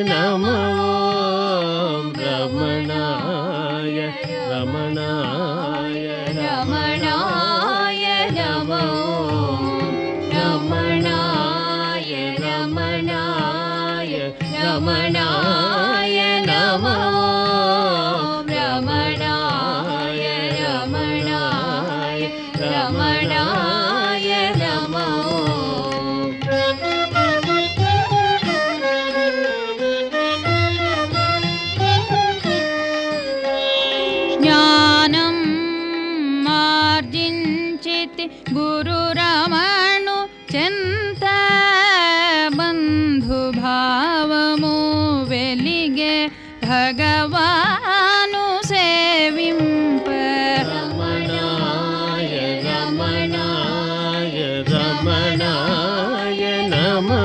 నమో రమణాయ రమణాయ రమణాయ నమో రమణాయ రమణాయ రమణాయ నమో రమణాయ రమణాయ రమణాయ నమో జ్ఞానం మార్జించితి గురురమణు చెంత బంధుభావము వెలిగే భగవాను సేవింప రమణాయ రమణాయ రమణాయ నమో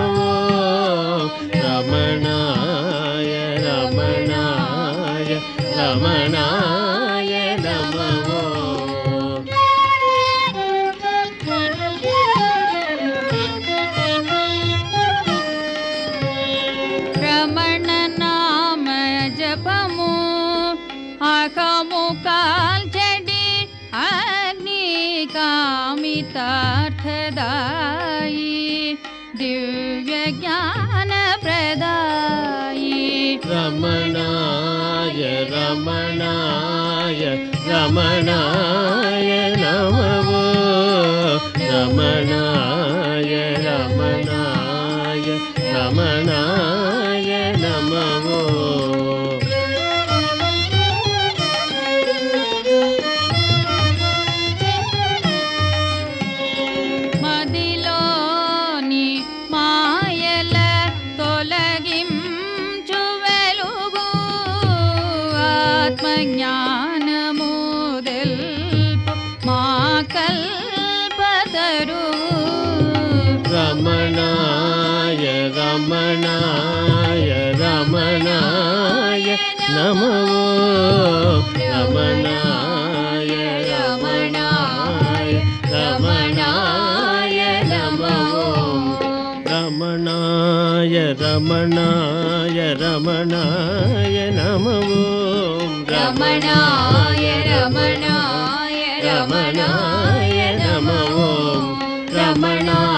రమణాయ రమణాయ రమణాయ నమో రమణ నామ జపము అహము కాల్చడి అగ్ని కామితార్థదాయి దివ్య జ్ఞాన ప్రదాయి రమణాయ రమణాయ రమణాయ నమో రమణాయ రమణాయ రమణాయ నమో మదిలోని మాయల తొలగించు వెలుగు ఆత్మజ్ఞానము దెల్పు మా కల్పతరు రమణాయ రమణాయ రమణాయ నమో రమణాయ రమణాయ రమణాయ నమో రమణాయ రమణాయ రమణాయ నమో రమణాయ రమణాయ రమణాయ నమో రమణాయ